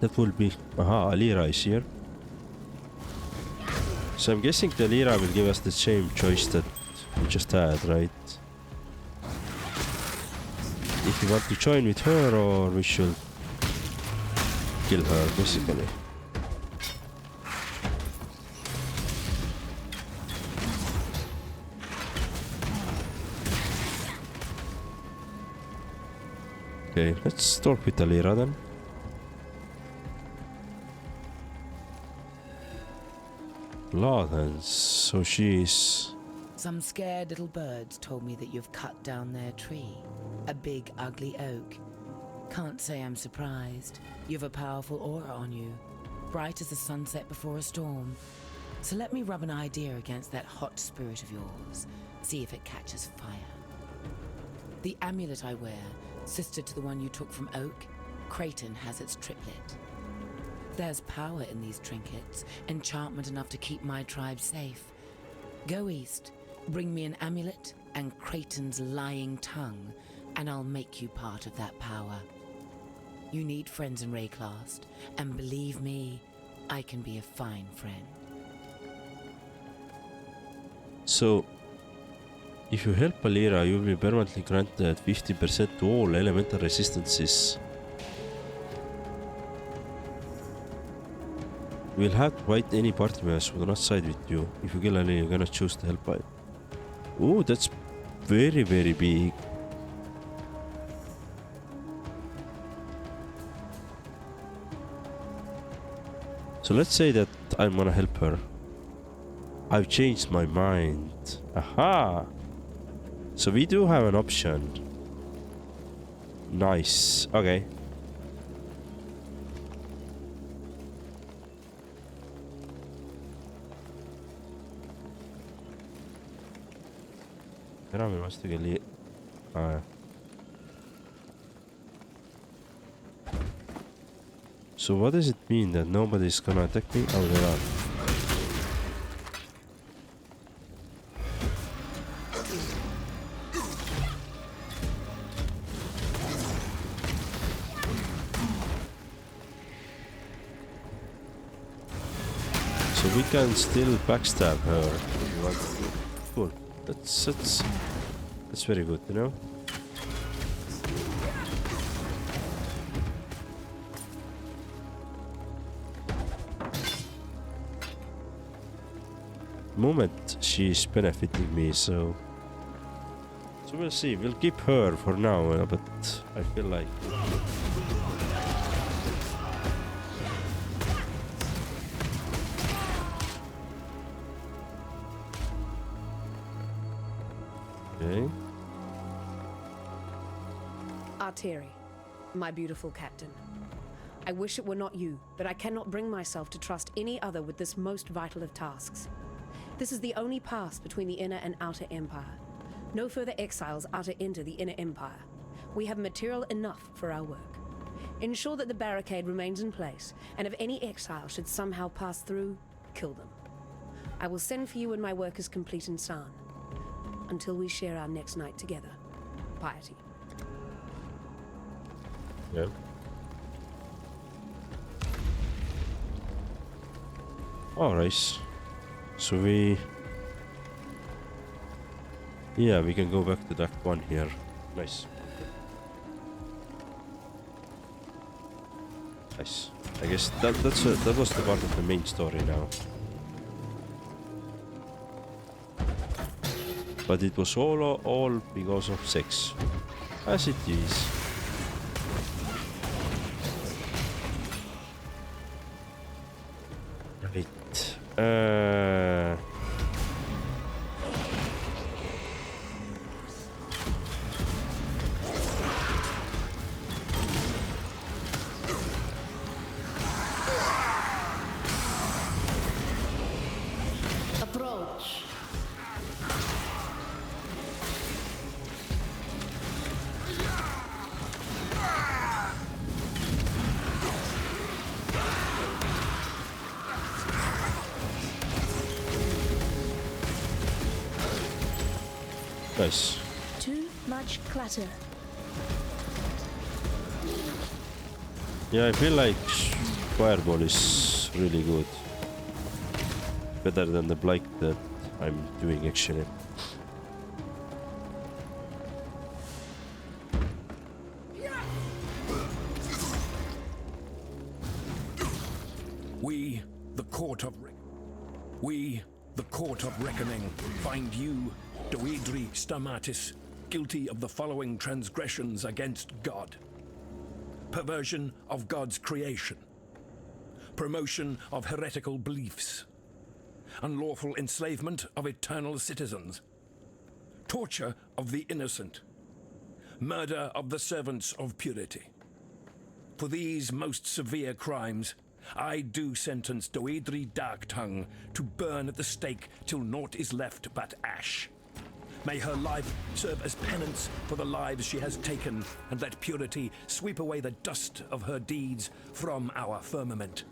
That will be... Aha, Alira is here. So I'm guessing the Alira will give us the same choice that we just had, right? If you want to join with her, or we should kill her, basically. Okay, let's talk with Alira then. Laudens, so she's... Some scared little birds told me that you've cut down their tree. A big, ugly oak. Can't say I'm surprised. You've a powerful aura on you. Bright as the sunset before a storm. So let me rub an idea against that hot spirit of yours. See if it catches fire. The amulet I wear, sister to the one you took from Oak, Creighton has its triplet. There's power in these trinkets, enchantment enough to keep my tribe safe. Go east, bring me an amulet and Creighton's lying tongue, and I'll make you part of that power. You need friends in Rayclast, and believe me, I can be a fine friend. So, if you help Alira, you will be permanently granted 50% to all elemental resistances. You will have to fight any party members who do not side with you. If you kill Alira, you cannot choose to help out. Oh, that's very, very big. So let's say that I'm gonna help her. I've changed my mind. Aha! So we do have an option. Nice. Okay. enam ei vastagi oli So what does it mean that nobody's gonna attack me? Oh, they are. So we can still backstab her if we want to. Cool. That's very good, you know? Moment she's benefiting me, so we'll see. We'll keep her for now, but I feel like okay. Arteri, my beautiful captain. I wish it were not you, but I cannot bring myself to trust any other with this most vital of tasks. This is the only pass between the inner and outer empire. No further exiles are to enter the inner empire. We have material enough for our work. Ensure that the barricade remains in place, and if any exile should somehow pass through, kill them. I will send for you when my work is complete in San. Until we share our next night together. Piety. Yeah. Alright. So we can go back to Act 1 here. Nice. Nice. I guess that was the part of the main story now. But it was all because of sex. As it is. Right. Approach. Nice. Too much clutter. Yeah, I feel like Fireball is really good. Better than the Blight that I'm doing actually. We, the Court of Reckoning, find you, Doedri Stamatis, guilty of the following transgressions against God. Perversion of God's creation. Promotion of heretical beliefs. Unlawful enslavement of eternal citizens. Torture of the innocent. Murder of the servants of purity. For these most severe crimes, I do sentence Doedri Darktongue to burn at the stake till naught is left but ash. May her life serve as penance for the lives she has taken, and let purity sweep away the dust of her deeds from our firmament.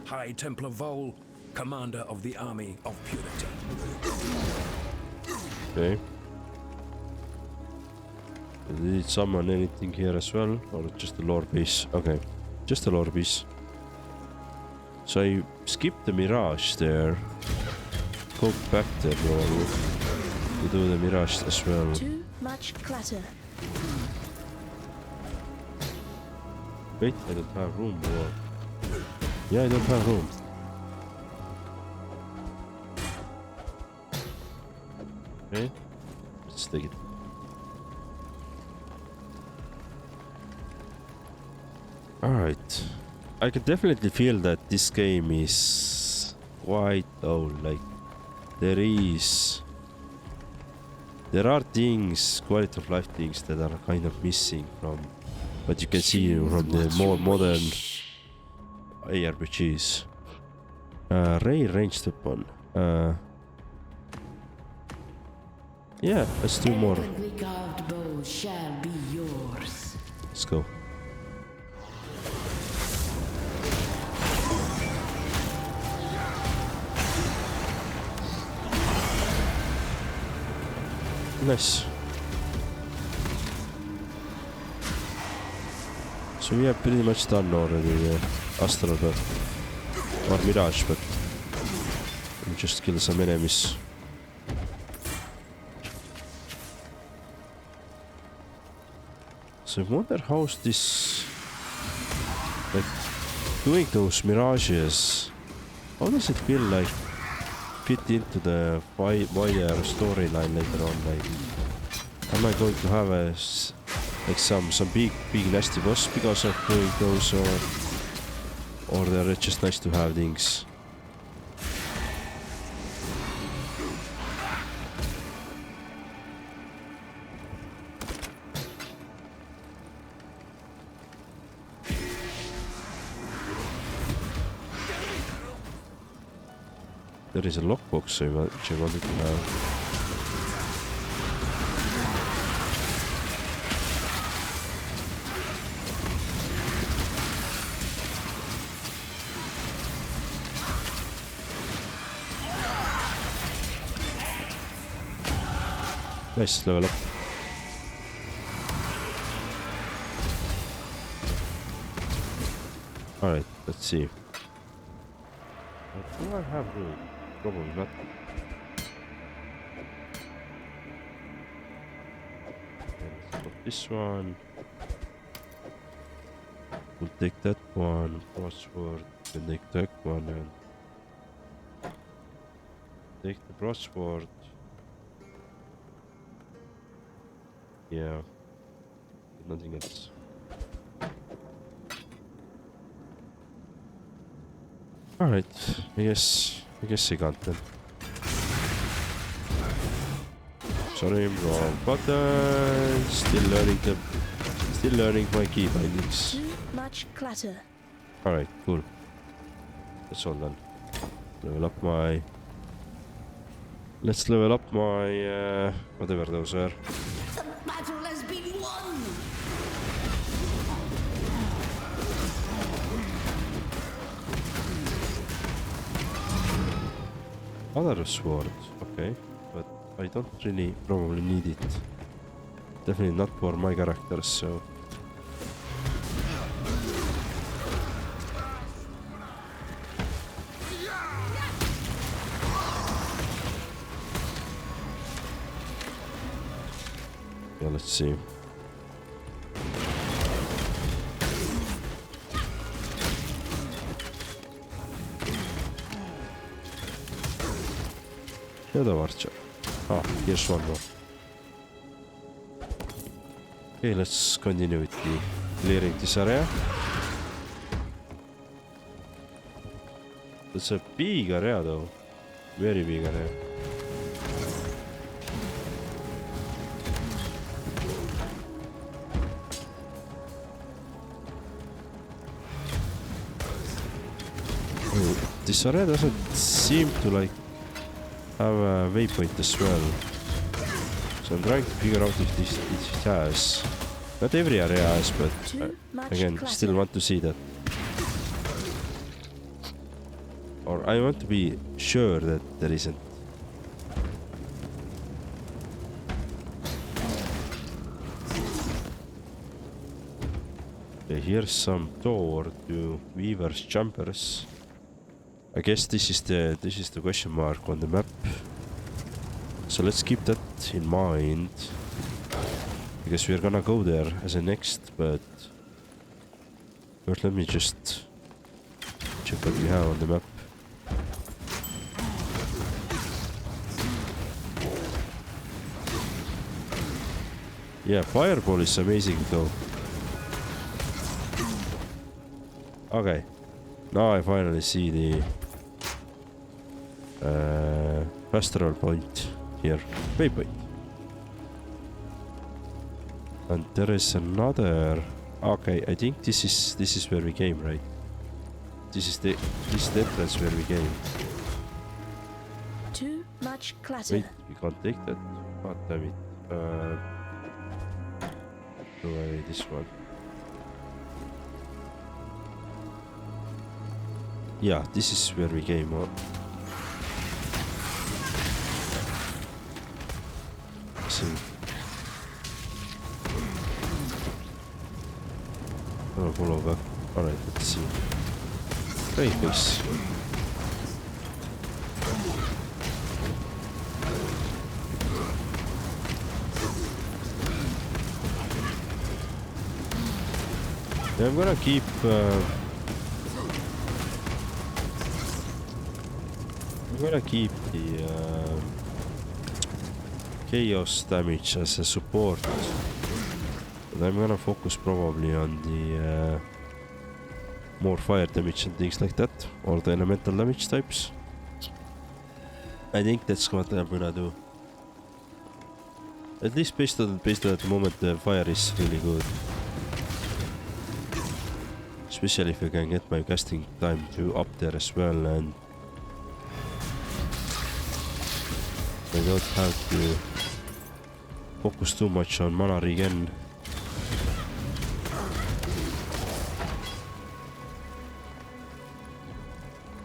High Templar Vol, Commander of the Army of Purity. Okay. Did it summon anything here as well, or just the lore piece? Okay, just the lore piece. So I skipped the Mirage there. Go back there, bro. To do the Mirage as well. Too much clutter. Wait, I don't have room, bro. Yeah, I don't have room. Okay, let's take it. Alright. I can definitely feel that this game is quite old. Like, there are things, quality of life things that are kind of missing from what you can see from the more modern ARPGs. Ray ranged weapon. Yeah, let's do more. Elegantly carved bow shall be yours. Let's go. Nice. So we have pretty much done already the Astral but or Mirage, but let me just kill some enemies. So I wonder how's this, like, doing those mirages, how does it feel like fit into the wider storyline later on? Like, am I going to have a like some big nasty boss because of doing those, or they're just nice to have things? There is a lockbox which I wanted to have. Nice, level up. Alright, let's see. Do I have room? Probably not. Let's put this one. We'll take that one, crossword, then take that one and take the crossword. Yeah, nothing else. Alright, I guess I got them. Sorry, wrong button. Still learning my key bindings. Too much clutter. Alright, cool. That's all done. Let's level up my whatever those are. The battle has been won! Other sword, okay, but I don't really probably need it. Definitely not for my characters, so. let's see. Shadow Archer. Ah, here's one more. Okay, let's continue with the clearing this area. It's a big area though. Very big area. Oh, this area doesn't seem to like have a waypoint as well. So I'm trying to figure out if it has. Not every area has, but again, still want to see that. Or I want to be sure that there isn't. Okay, here's some door to Weaver's Jumpers. I guess this is the question mark on the map. So let's keep that in mind. Because we're gonna go there as a next, but first let me just check what we have on the map. Yeah, Fireball is amazing though. Okay, now I finally see the pastoral point here, waypoint. And there is another. Okay, I think this is where we came, right? This is the entrance where we came. Too much clatter. Wait, we can't take that. God damn it. Throw away this one. Yeah, this is where we came on. See. Oh, follow back. Alright, let's see. Great face. Yeah, I'm gonna keep the chaos damage as a support, but I'm gonna focus probably on the more fire damage and things like that, or the elemental damage types. I think that's what I'm gonna do. At least based on at the moment, the fire is really good. Especially if I can get my casting time to up there as well, and I don't have to focus too much on mana regen.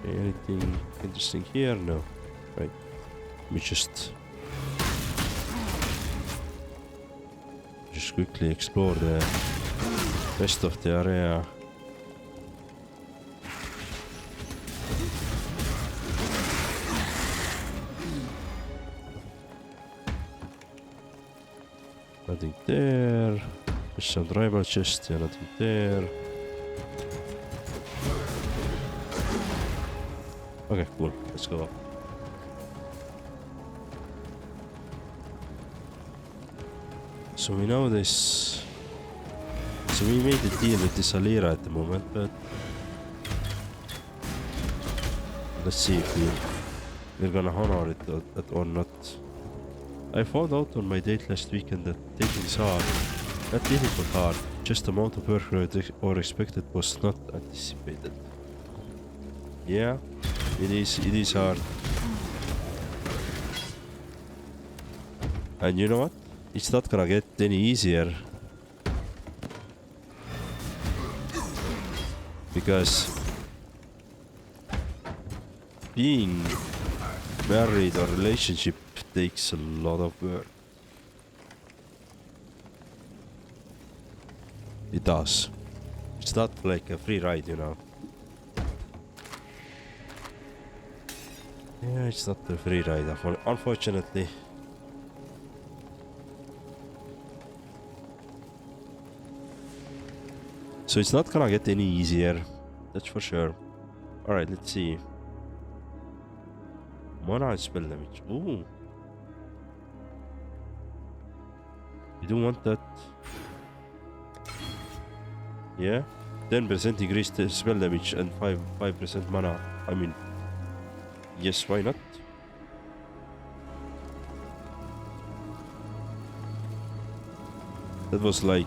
Anything interesting here? No. Right. Let me just quickly explore the rest of the area. Nothing there. Just some tribal chest, yeah, nothing there. Okay, cool. Let's go up. So we know this. So we made a deal with this Alira at the moment, but let's see if we're gonna honor it or not. I found out on my date last weekend that dating is hard. Not difficult hard, just the amount of work or expected was not anticipated. Yeah, it is hard. And you know what? It's not gonna get any easier. Because being married or relationship takes a lot of work. It does. It's not like a free ride, you know. Yeah, it's not a free ride, unfortunately. So it's not gonna get any easier. That's for sure. Alright, let's see. Mana and spell damage. Ooh. You don't want that. Yeah. 10% increased spell damage and 5% mana. I mean, yes, why not? That was like...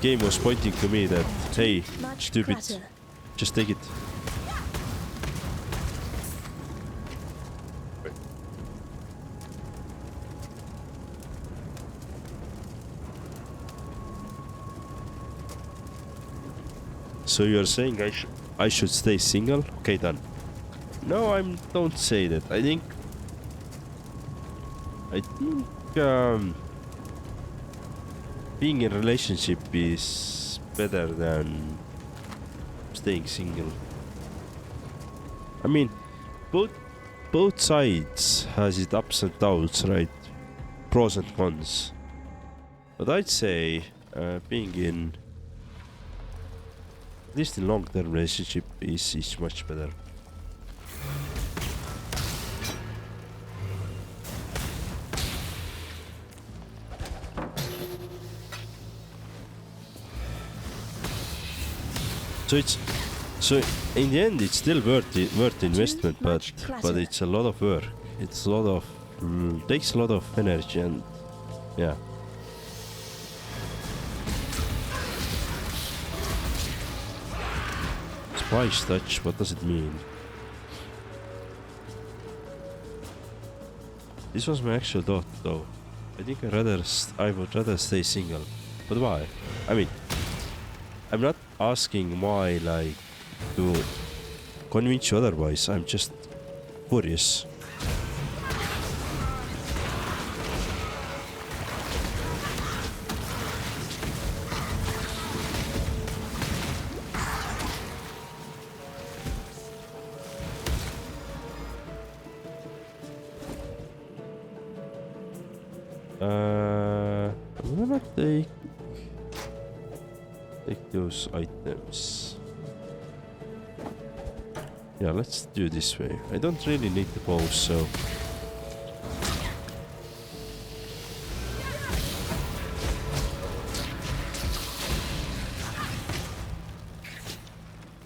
Game was pointing to me that, hey, stupid, just take it. So you're saying I should stay single? Okay, done. No, don't say that. I think being in a relationship is better than staying single. I mean, both sides has its ups and downs, right? Pros and cons. But I'd say being in at least in long-term relationship is much better. So in the end it's still worth investment, but it's a lot of work. It's a lot of takes a lot of energy and yeah. Spice touch, what does it mean? This was my actual thought though. I think I would rather stay single. But why? I mean, I'm not asking why, like, to convince you otherwise. I'm just curious. I'm gonna take those items. Yeah, let's do this way. I don't really need the bow, so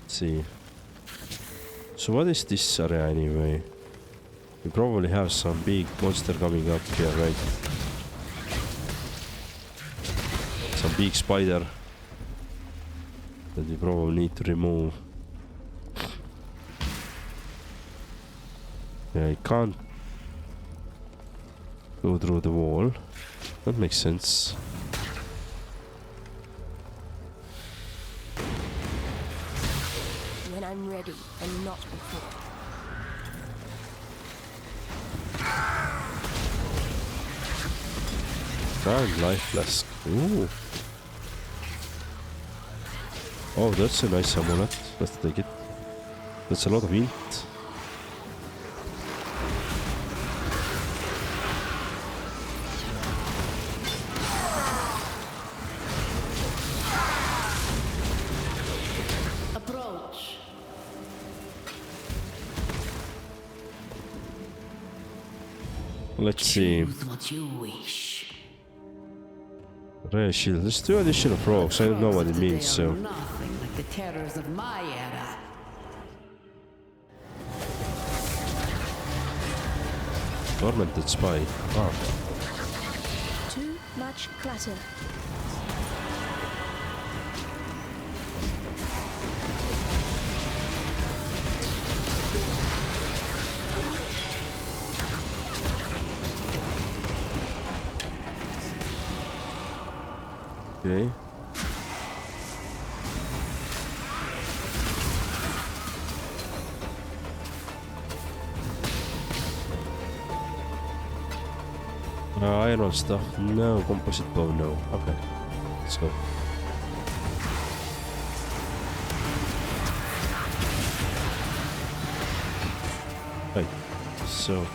let's see. So what is this area anyway? We probably have some big monster coming up here, right? Some big spider that we probably need to remove. Yeah, I can't go through the wall. That makes sense. When I'm ready and not before. Grand life flask. Ooh. Oh, that's a nice amulet. Let's take it. That's a lot of int. Approach. Let's see. Choose what you wish. Rare shield. Let's do additional frogs. I don't know what it means, so. Nothing like the terrors of my era. Tormented spy. Ah. Too much clutter. Okay. Iron stuff. No. Composite bow. No. Okay. Let's go. Right. So.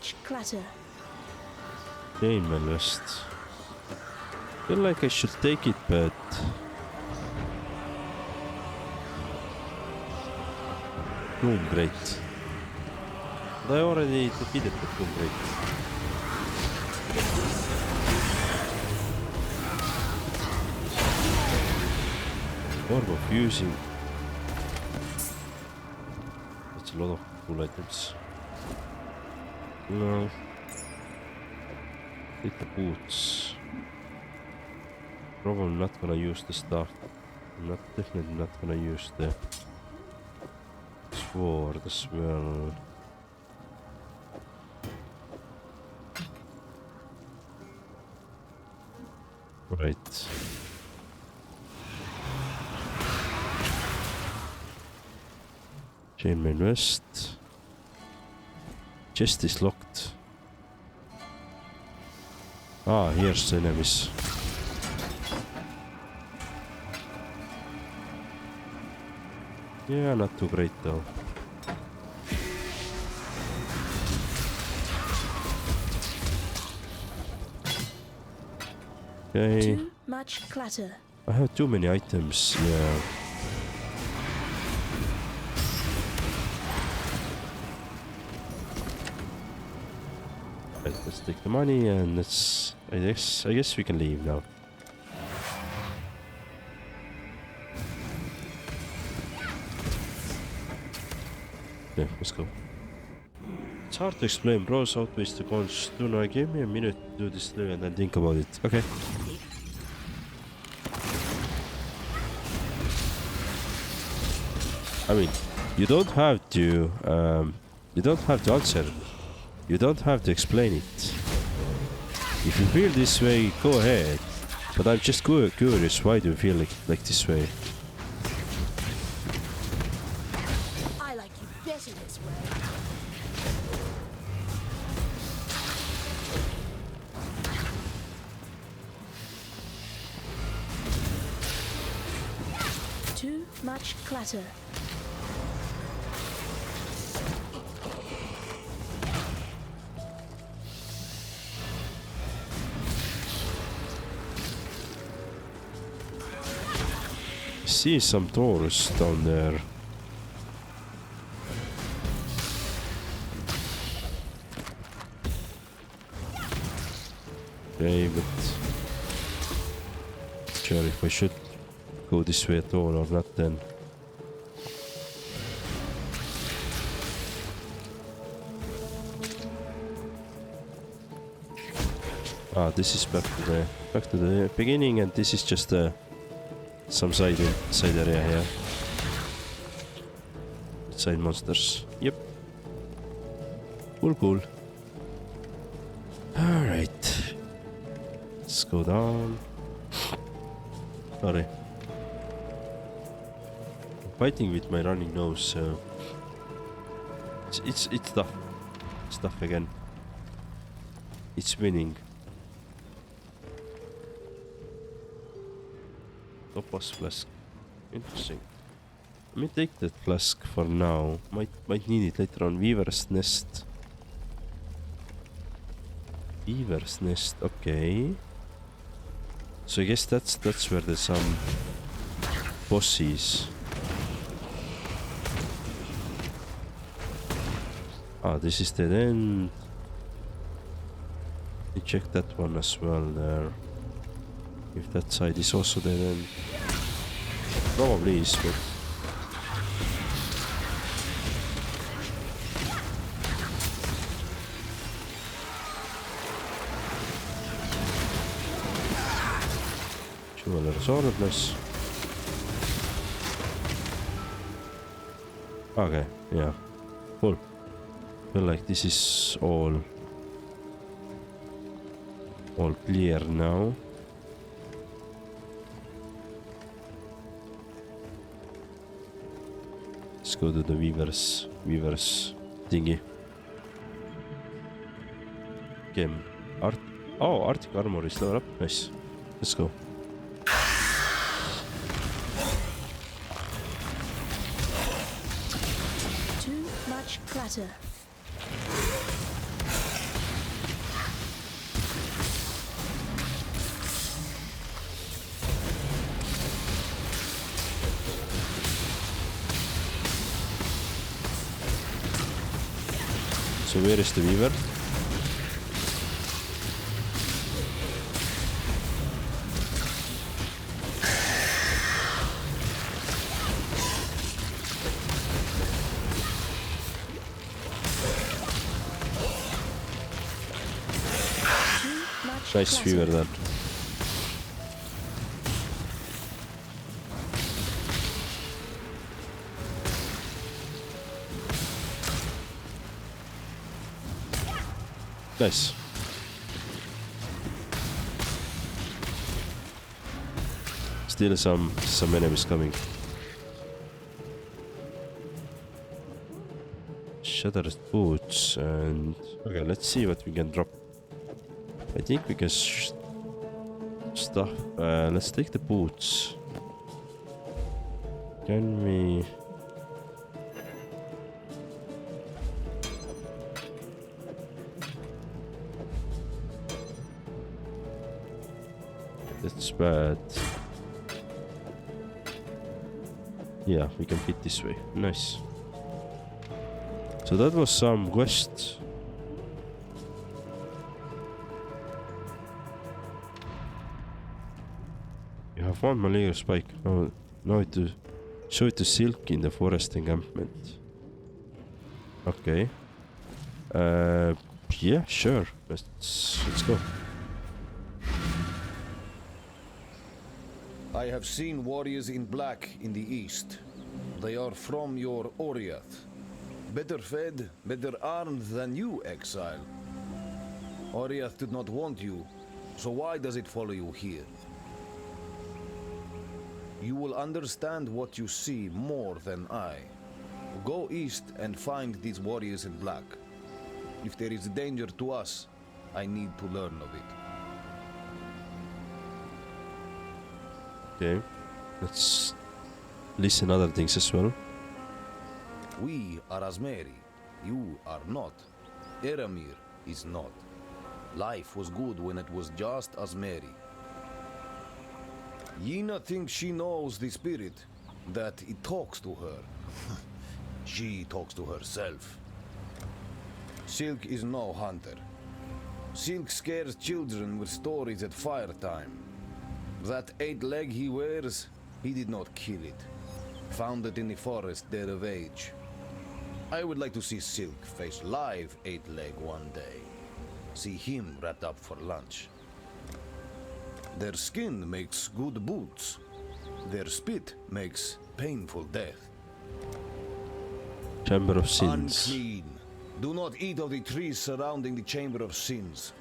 much clatter. Chainmail vest. Feel like I should take it, but Doom Great. But I already defeated the Doom Great. Orb of Fusing. That's a lot of cool items. No. Take the boots. Probably not gonna use the stuff. Definitely not gonna use the sword as well. Right. Chainmail vest. Chest is locked. Ah, here's the enemies. Yeah, not too great though. Okay. Too much clatter. I have too many items, yeah. Right, let's take the money and let's I guess we can leave now. Yeah, let's go. It's hard to explain, bros. Outweighs the cons. Do not give me a minute to do this and then think about it. Okay. I mean, you don't have to answer. You don't have to explain it. If you feel this way, go ahead. But I'm just curious, why do you feel like this way? I like you better this way. Too much clatter. See some doors down there. Okay, but not sure if I should go this way at all or not then. Ah, this is back to the beginning, and this is just some side area here. Side monsters. Yep. Cool. Alright. Let's go down. Sorry. I'm fighting with my running nose, so it's tough. It's tough again. It's winning. Topaz flask. Interesting. Let me take that flask for now. Might need it later on. Weaver's nest. Weaver's nest. Okay. So I guess that's where there's some bosses. Ah, this is dead end. Let me check that one as well there. If that side is also dead end. Probably is, but Jeweler Swordless. Okay, yeah. Cool. Feel like this is all clear now. Let's go to the Weaver's thingy. Game. Arctic armor is level up. Nice. Let's go. Too much clatter. So where is the weaver? Nice weaver then. Nice. Still some enemies coming. Shattered boots and okay, let's see what we can drop. I think we can stuff. Let's take the boots. Can we? That's bad. Yeah, we can fit this way. Nice. So that was some quest. You have one malaria spike. Oh, now to show it to Silk in the forest encampment. Okay. Yeah, sure. Let's go. I have seen warriors in black in the east. They are from your Oriath. Better fed, better armed than you, exile. Oriath did not want you, so why does it follow you here? You will understand what you see more than I. Go east and find these warriors in black. If there is danger to us, I need to learn of it. Okay. Let's listen other things as well. We are Asmeri. You are not. Eramir is not. Life was good when it was just Asmeri. Yina thinks she knows the spirit, that it talks to her. She talks to herself. Silk is no hunter. Silk scares children with stories at fire time. That 8-leg he wears, he did not kill it. Found it in the forest dead of age. I would like to see Silk face live 8-leg one day. See him wrapped up for lunch. Their skin makes good boots. Their spit makes painful death. Chamber of Sins. Unclean. Do not eat of the trees surrounding the Chamber of Sins.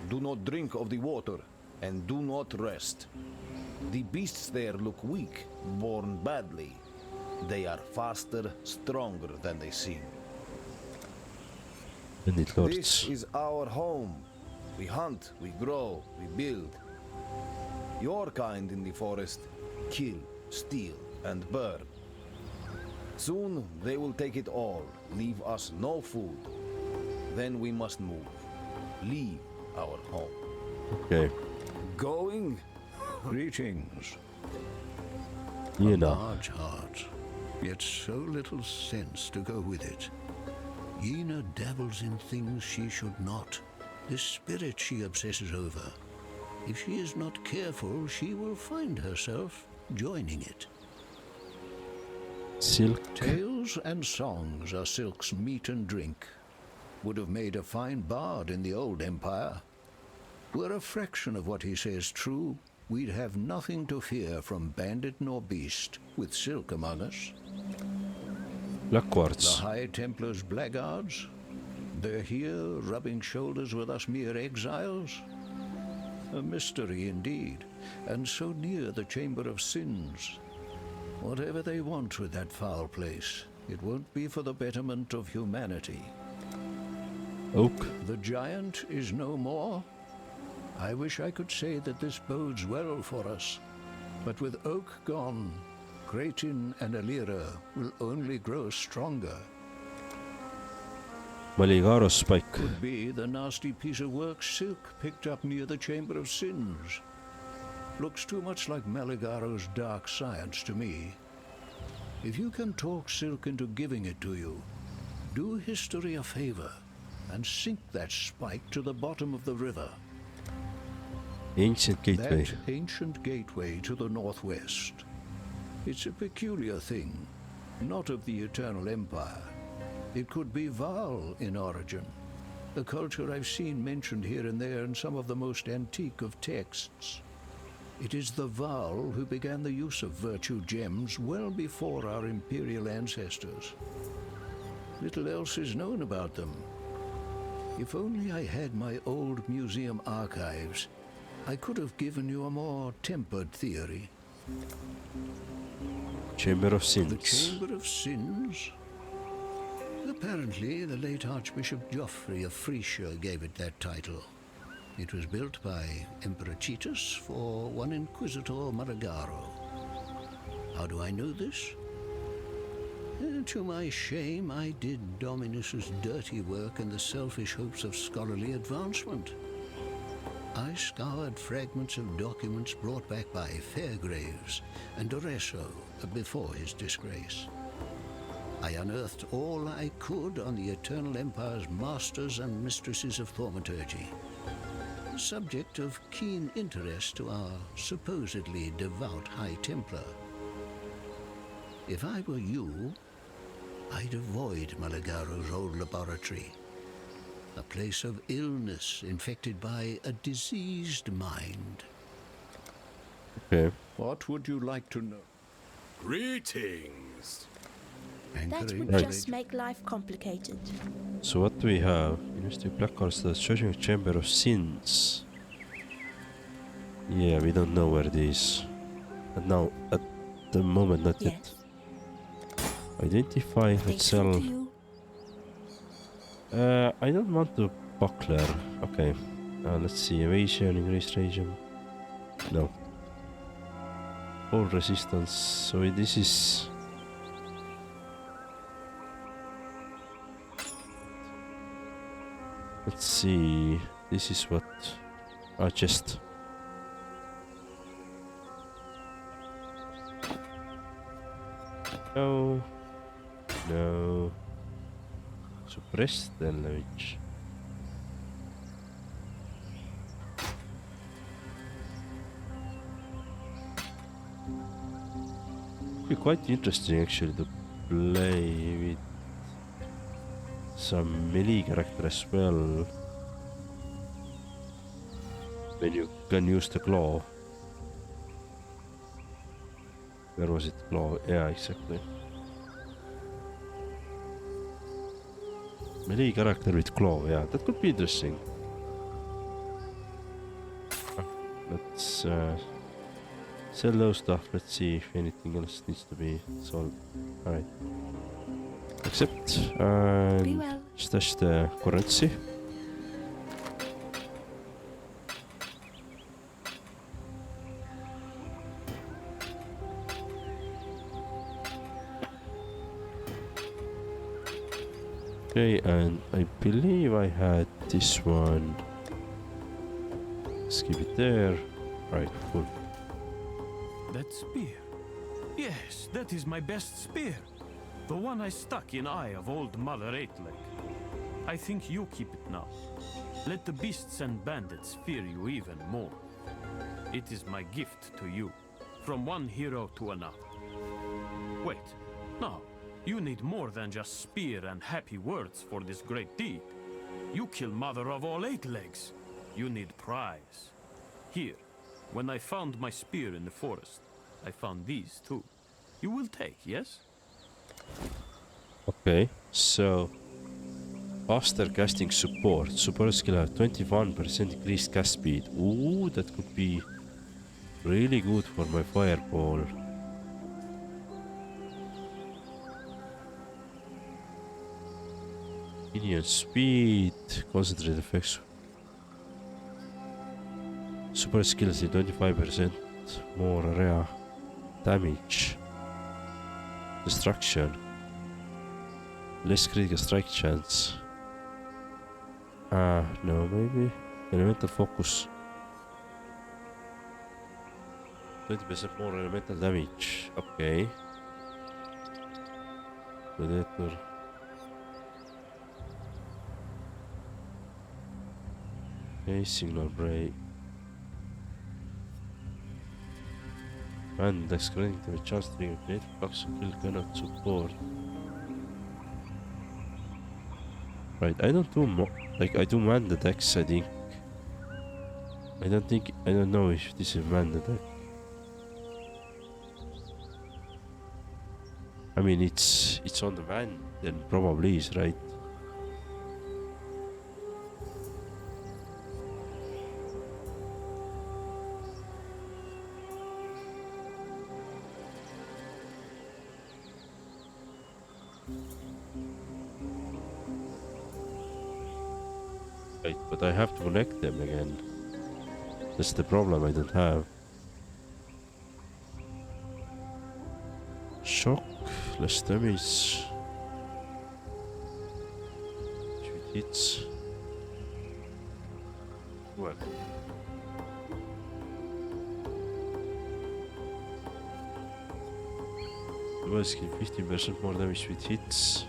Do not drink of the water, and do not rest. The beasts there look weak, born badly. They are faster, stronger than they seem. Bandit This lords. is our home. We hunt, we grow, we build. Your kind in the forest kill, steal, and burn. Soon they will take it all, leave us no food. Then we must move. Leave our home. Okay. Going? Greetings. You A know. large heart, yet so little sense to go with it. Yena dabbles in things she should not. The spirit she obsesses over. If she is not careful, she will find herself joining it. Silk. Tales and songs are Silk's meat and drink. Would have made a fine bard in the old empire. Were a fraction of what he says true, we'd have nothing to fear from bandit nor beast, with Silk among us. Black The Quartz. High Templars blackguards? They're here, rubbing shoulders with us mere exiles? A mystery indeed, and so near the Chamber of Sins. Whatever they want with that foul place, it won't be for the betterment of humanity. Oak. The giant is no more. I wish I could say that this bodes well for us, but with Oak gone, Kratin and Alira will only grow stronger. Maligaro spike. Could be the nasty piece of work Silk picked up near the Chamber of Sins. Looks too much like Maligaro's dark science to me. If you can talk Silk into giving it to you, do history a favor. and sink that spike to the bottom of the river. Ancient gateway. That ancient gateway to the northwest. It's a peculiar thing, not of the Eternal Empire. It could be Val in origin, a culture I've seen mentioned here and there in some of the most antique of texts. It is the Val who began the use of virtue gems well before our imperial ancestors. Little else is known about them. If only I had my old museum archives, I could have given you a more tempered theory. Chamber of The Sins. Chamber of Sins? Apparently, the late Archbishop Geoffrey of Frisia gave it that title. It was built by Emperor Cheetus for one Inquisitor Maragaro. How do I know this? To my shame, I did Dominus's dirty work in the selfish hopes of scholarly advancement. I scoured fragments of documents brought back by Fairgraves and Doresso before his disgrace. I unearthed all I could on the Eternal Empire's masters and mistresses of thaumaturgy, a subject of keen interest to our supposedly devout High Templar. If I were you, I'd avoid Malagaro's old laboratory, a place of illness infected by a diseased mind. Okay. What would you like to know? Greetings. That would Right. just make life complicated. So what do we have? Investigate black cards, the Judging Chamber of Sins. Yeah, we don't know where it is. And now, at the moment, not yet. Yes. Identify, let's Faithful sell. to you. I don't want to buckler. Okay. Let's see. Evasion, increased region. No. All resistance. So this is. Let's see. This is what. Chest. No. No. Suppress damage. Could be quite interesting actually to play with some melee character as well. When you can use the claw. Where was it? Claw? Yeah, exactly. Melee character with claw, yeah, that could be interesting. Let's sell those stuff, let's see if anything else needs to be sold. Alright. Accept Be and well. stash the currency. Okay, and I believe I had this one. Let's keep it there. Right, cool. That spear. Yes, that is my best spear. The one I stuck in eye of old Mother Eightleg. I think you keep it now. Let the beasts and bandits fear you even more. It is my gift to you, from one hero to another. Wait, no. You need more than just spear and happy words for this great deed. You kill Mother of all Eight Legs. You need prize. Here, when I found my spear in the forest, I found these too. You will take, yes? Okay, so faster casting support. Support skill have 21% increased cast speed. Ooh, that could be really good for my fireball. Minion speed, concentrate effects. Super skills is 25% more area damage. Destruction. Less critical strike chance. No, maybe. Elemental focus. 20% more elemental damage. Okay. Predator. Okay, signal break. And that's granting them a chance to create blocks kill cannot support. Right, I don't do I do man the decks, I think. I don't know if this is man the deck. I mean, it's on the van, then probably is, right? Right, but I have to connect them again. That's the problem I don't have. Shock, less damage. Shoot hits. Well. Well, skill 15% more damage with hits.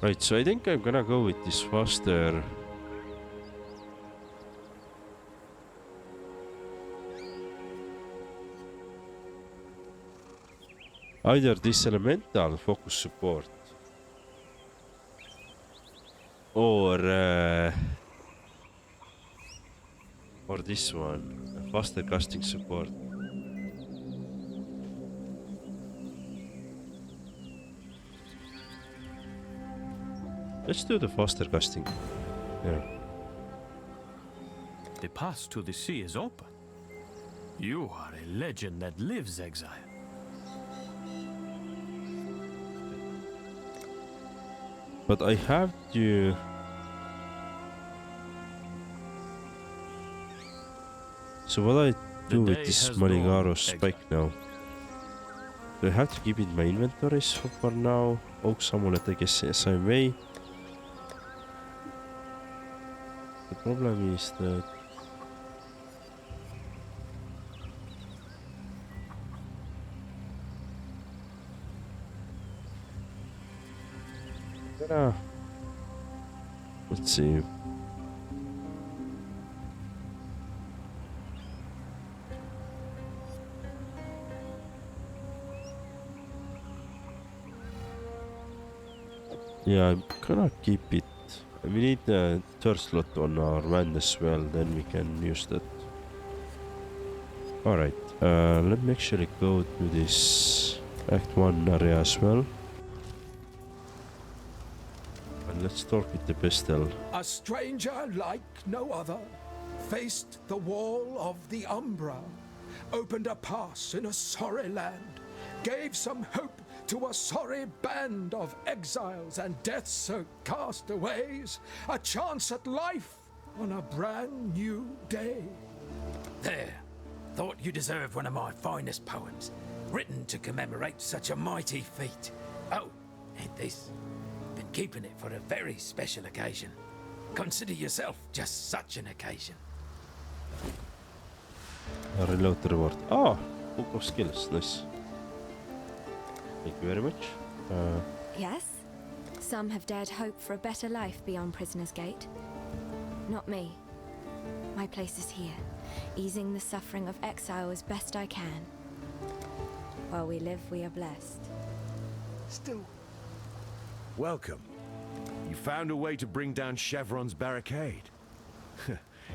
Right, so I think I'm gonna go with this faster. Either this elemental focus support or this one, faster casting support. Let's do the faster casting. Yeah. The path to the sea is open. You are a legend that lives, Exile. But I have to... So what I do with this Maligaro spike now? Do I have to keep it in my inventories for now? Oak's amulet, I guess, same way. The problem is that let's see. Yeah, I'm gonna keep it. We need a third slot on our van as well, then we can use that. Alright, let me actually go to this Act 1 area as well. And let's talk with the Pestel. A stranger like no other faced the wall of the Umbra, opened a pass in a sorry land, gave some hope to a sorry band of exiles and death-soaked castaways, a chance at life on a brand new day. There. Thought you deserved one of my finest poems, written to commemorate such a mighty feat. Oh, and this. Been keeping it for a very special occasion. Consider yourself just such an occasion. Reload the reward. Ah, book of skills, nice. Thank you very much. Yes? Some have dared hope for a better life beyond Prisoner's Gate. Not me. My place is here, easing the suffering of exile as best I can. While we live, we are blessed. Still... Welcome. You found a way to bring down Chevron's barricade.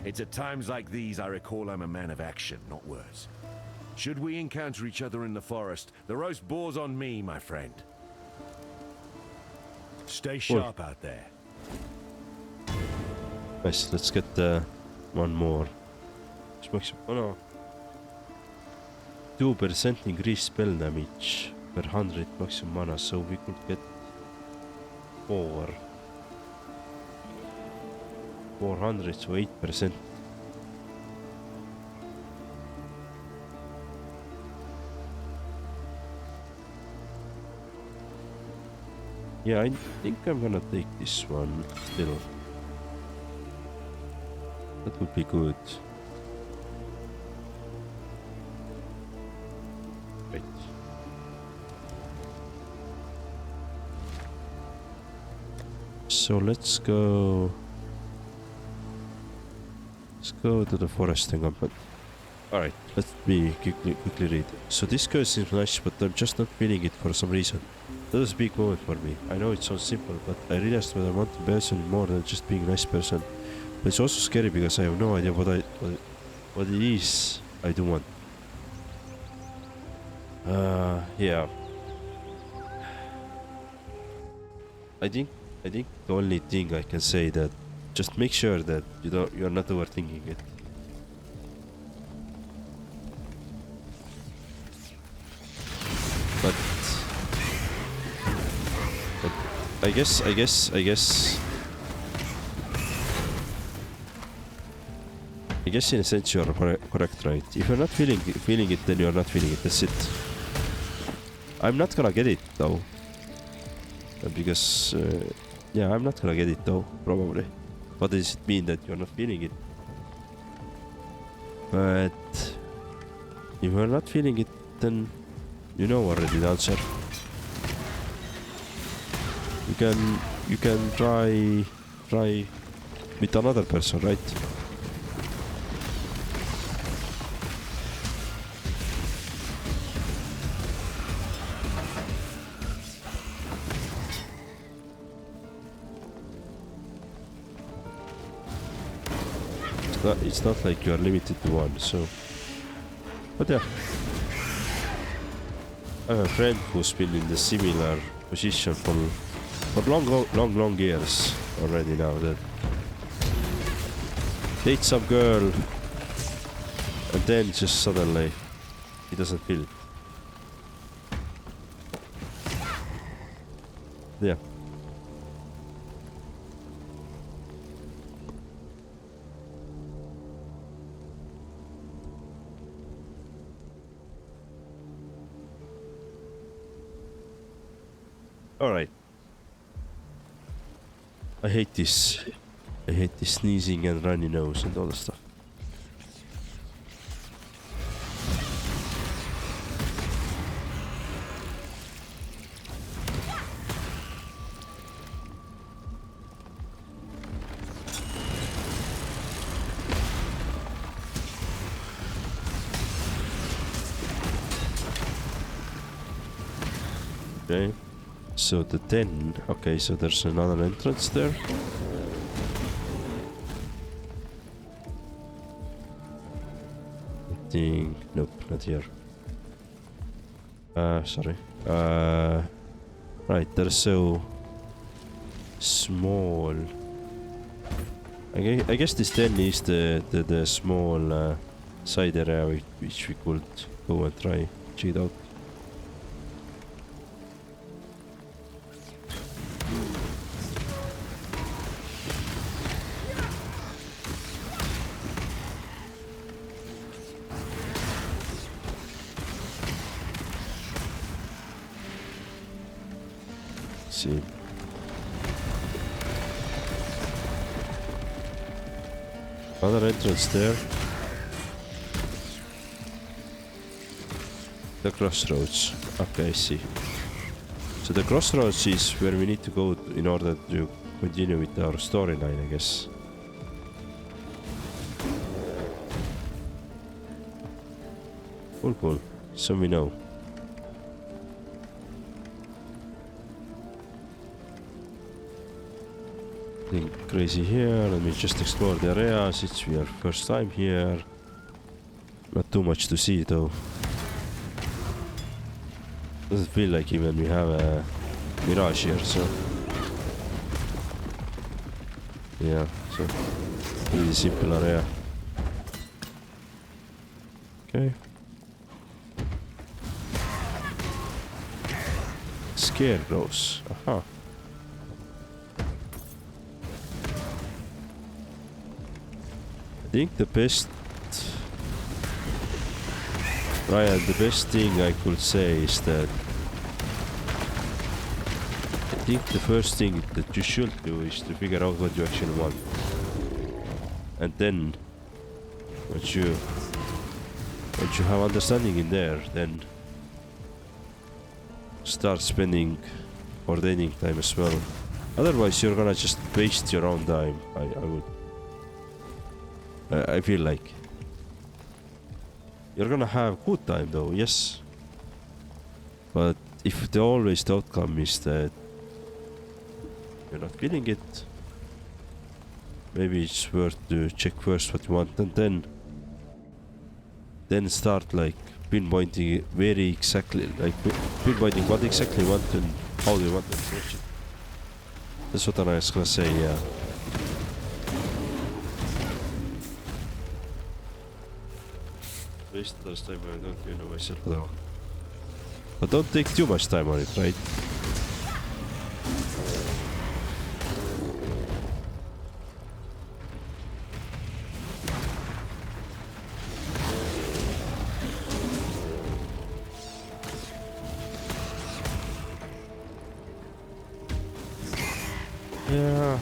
It's at times like these I recall I'm a man of action, not words. Should we encounter each other in the forest, the roast boar's on me, my friend. Stay sharp out there. Nice, let's get one more. Oh no. 2% increased spell damage per 100 maximum mana, so we could get 400, so 8%. Yeah, I think I'm gonna take this one still. That would be good. So let's go. Let's go to the forest encampment. Alright, let me quickly read. So this girl seems nice, but I'm just not feeling it for some reason. That was a big moment for me. I know it sounds simple, but I realized that I want a person more than just being a nice person. But it's also scary because I have no idea what it is I do want. Yeah. I think the only thing I can say that just make sure that you're not overthinking it. But I guess in a sense you are correct, right? If you're not feeling it, then you're not feeling it. That's it. I'm not gonna get it though, because yeah, I'm not gonna get it though, probably. What does it mean that you're not feeling it? But if you're not feeling it, then you know already the answer. You can try with another person, right? It's not like you are limited to one, so. But yeah, I have a friend who's been in the similar position for long years already now. That dates some girl, and then just suddenly he doesn't feel it. Yeah. Alright. I hate this. I hate this sneezing and runny nose and all that stuff. Okay. So the 10, okay, so there's another entrance there. I think, nope, not here. Sorry. Right, they're so small. I guess this 10 is the small side area which we could go and try cheat out. See. Another entrance there. The crossroads. Okay, I see. So the crossroads is where we need to go in order to continue with our storyline, I guess. Cool. So we know. Nothing crazy here. Let me just explore the area since we are first time here. Not too much to see though. Doesn't feel like even we have a Mirage here, so yeah, so pretty simple area. Okay. Scarecrows. Aha. I think the best, Ryan, the best thing I could say is that I think the first thing that you should do is to figure out what you actually want. And then once you have understanding in there, then start spending ordaining time as well. Otherwise, you're gonna just waste your own time. I feel like you're gonna have good time though, yes. But if the outcome is that you're not feeling it, maybe it's worth to check first what you want and then start like pinpointing very exactly, like pinpointing what exactly you want and how you want to approach it. That's what I was gonna say, yeah. Waste others' time, I don't really know myself though. But don't take too much time on it, right? Yeah.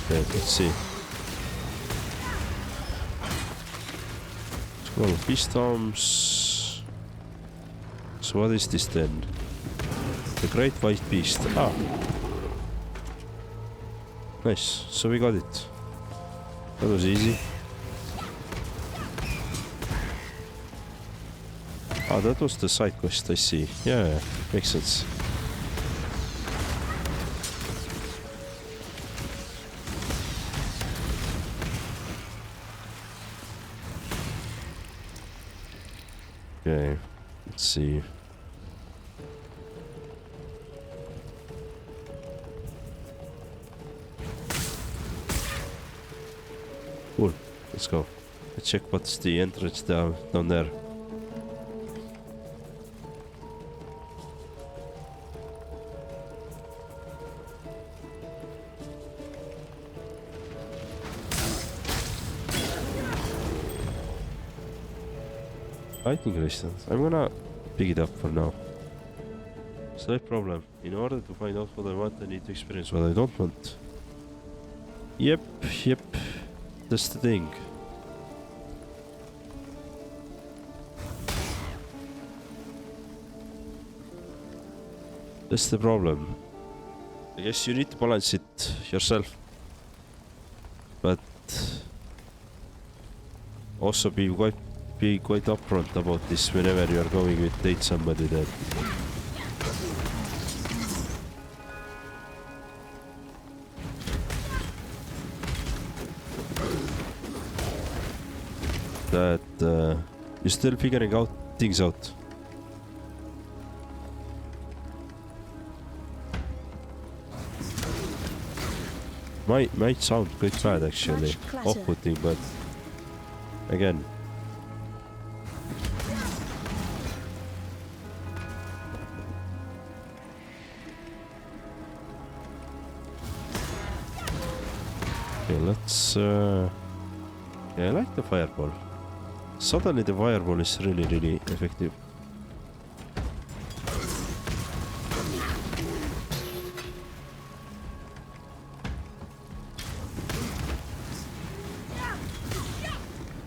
Let's see. 12 beast arms. So what is this then? The great white beast. Ah. Nice. So we got it. That was easy. Ah, that was the side quest, I see. Yeah, makes sense. Okay, let's see. Cool, let's go. Let's check what's the entrance down there. Lightning resistance. I'm gonna pick it up for now. Slight problem. In order to find out what I want, I need to experience what I don't want. Yep. That's the thing. That's the problem. I guess you need to balance it yourself. But also be quite upfront about this whenever you are going to date somebody that you're still figuring out things out. Might sound quite bad actually, off-putting, but again. Okay, let's yeah, I like the fireball. Suddenly the fireball is really effective.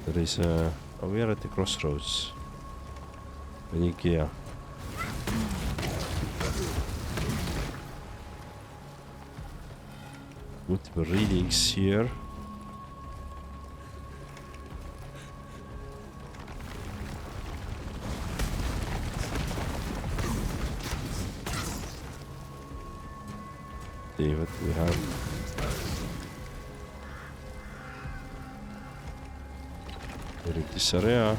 There is a... Oh, we are at the crossroads. I think, yeah. Multiple readings here. See what we have. In this area.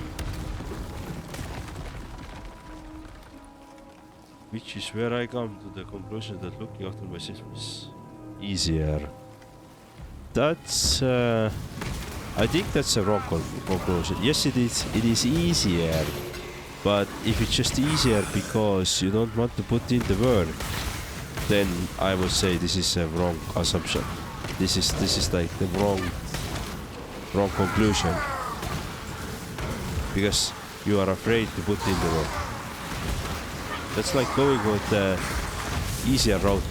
Which is where I come to the conclusion that looking after myself is easier. That's I think that's a wrong conclusion. Yes, it is easier, but if it's just easier because you don't want to put in the work, then I would say this is a wrong assumption. This is like the wrong conclusion, because you are afraid to put in the work. That's like going with the easier route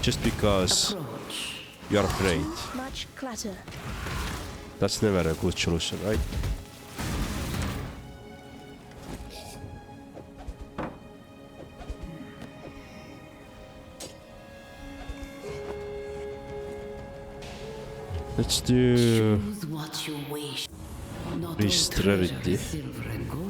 just because you are afraid. Much clutter. That's never a good solution, right? Let's do Choose what you wish. Not Priest all treasure Rarity. is silver and gold.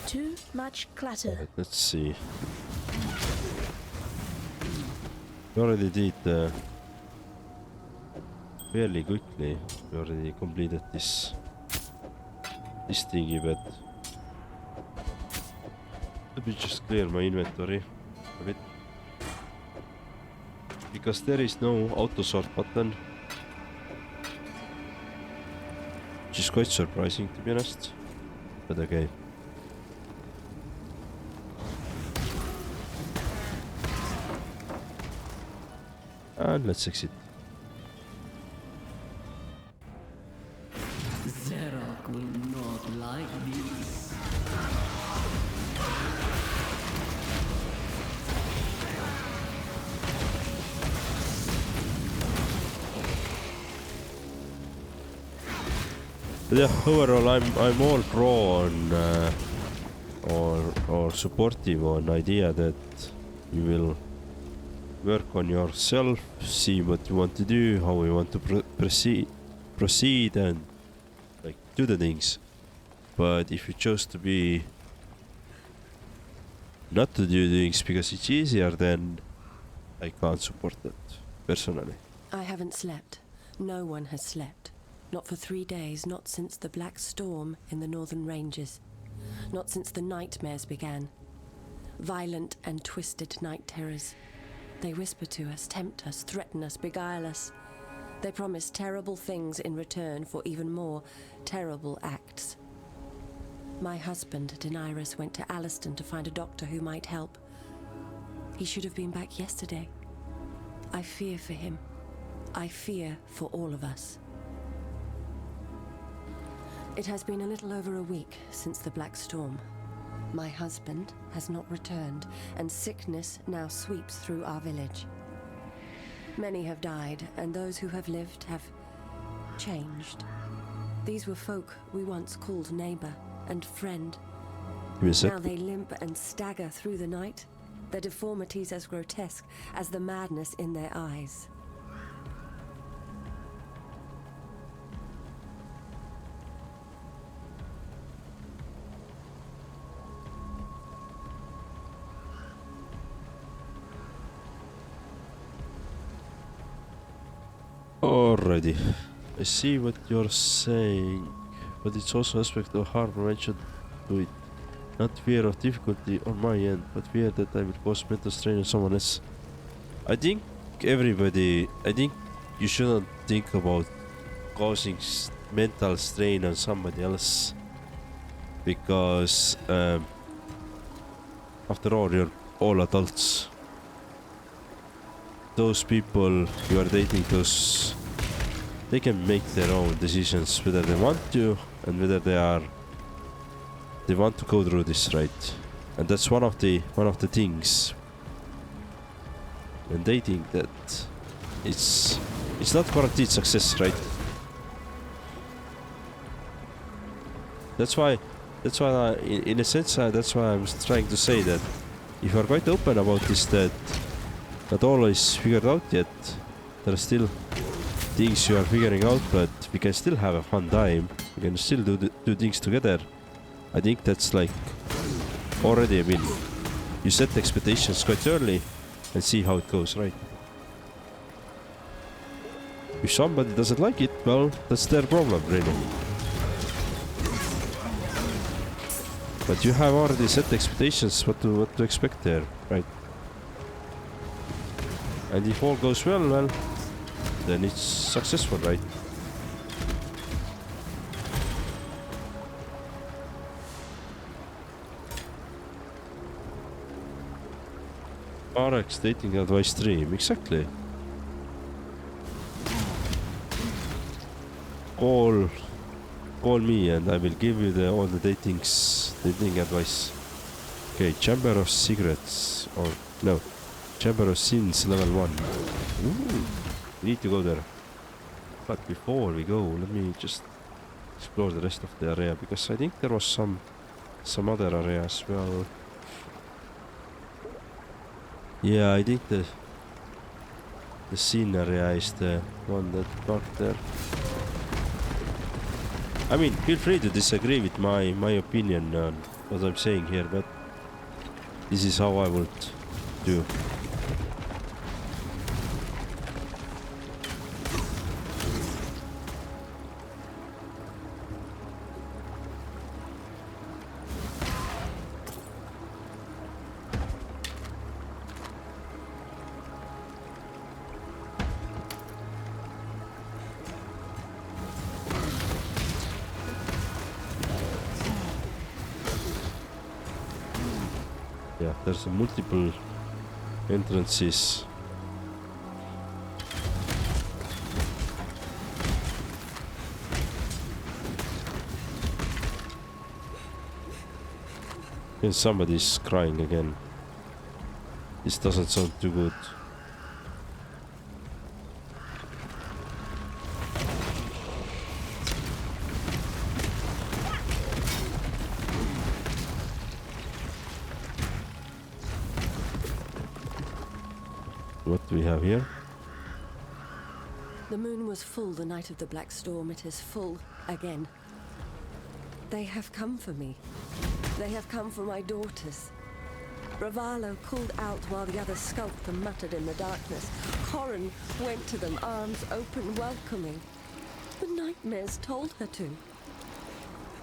Too much clutter. Let's see. We already did fairly quickly. We already completed this thingy, but let me just clear my inventory a bit, because there is no auto sort button, which is quite surprising to be honest. But okay. And let's exit. Xerox will not like this. Yeah, overall I'm all pro on or supportive on idea that you will work on yourself, see what you want to do, how you want to proceed and like do the things. But if you chose to be not to do things because it's easier, then I can't support that personally. I haven't slept. No one has slept. Not for 3 days, not since the black storm in the northern ranges. Not since the nightmares began. Violent and twisted night terrors. They whisper to us, tempt us, threaten us, beguile us. They promise terrible things in return for even more terrible acts. My husband, Daenerys, went to Alliston to find a doctor who might help. He should have been back yesterday. I fear for him. I fear for all of us. It has been a little over a week since the Black Storm. My husband has not returned, and sickness now sweeps through our village. Many have died, and those who have lived have changed. These were folk we once called neighbor and friend. Now they limp and stagger through the night, their deformities as grotesque as the madness in their eyes. Alrighty, I see what you're saying, but it's also an aspect of harm prevention to it. Not fear of difficulty on my end, but fear that I will cause mental strain on someone else. I think you shouldn't think about causing mental strain on somebody else, because after all, you're all adults. Those people you are dating, they can make their own decisions whether they want to and whether they want to go through this, right? And that's one of the things when dating, that it's not guaranteed success, right? That's why That's why, in a sense, that's why I was trying to say that if you are quite open about this, that not all is figured out yet. There are still things you are figuring out, but we can still have a fun time. We can still do things together. I think that's like already, I mean, you set expectations quite early and see how it goes, right? If somebody doesn't like it, well, that's their problem, really. But you have already set expectations what to expect there, right? And if all goes well, then it's successful, right? RX dating advice stream, exactly. Call me and I will give you all the dating advice. Okay, Chamber of Secrets, or no, Chamber of Sins level 1. Ooh, we need to go there. But before we go, let me just explore the rest of the area, because I think there was some other area as well. Yeah, I think the scene area is the one that marked there. I mean, feel free to disagree with my opinion on what I'm saying here, but this is how I would do. Yeah, there's multiple entrances. And somebody's crying again. This doesn't sound too good. What do we have here? The moon was full the night of the Black Storm. It is full again. They have come for me. They have come for my daughters. Ravalo called out while the others skulked and muttered in the darkness. Corrin went to them, arms open, welcoming. The nightmares told her to.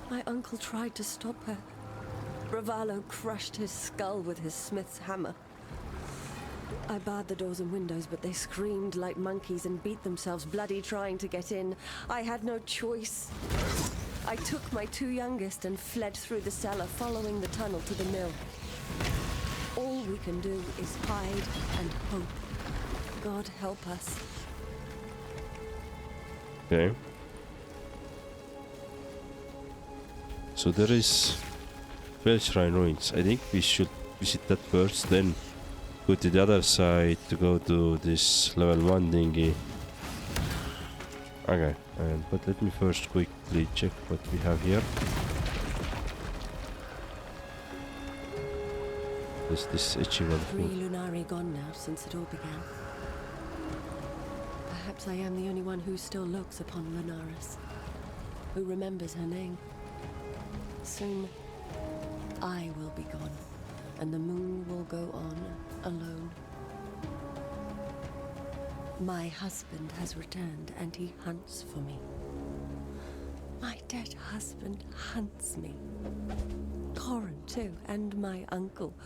My uncle tried to stop her. Ravalo crushed his skull with his smith's hammer. I barred the doors and windows, but they screamed like monkeys and beat themselves bloody trying to get in. I had no choice. I took my two youngest and fled through the cellar, following the tunnel to the mill. All we can do is hide and hope. God help us. Okay. So there is Fellshrine Ruins. I think we should visit that first, then go to the other side to go to this level 1 thingy. Okay, but let me first quickly check what we have here. There's this achievement. 3 Lunari gone now since it all began. Perhaps I am the only one who still looks upon Lunaris, who remembers her name. Soon, I will be gone, and the moon will go on alone. My husband has returned, and he hunts for me. My dead husband hunts me. Corrin, too, and my uncle.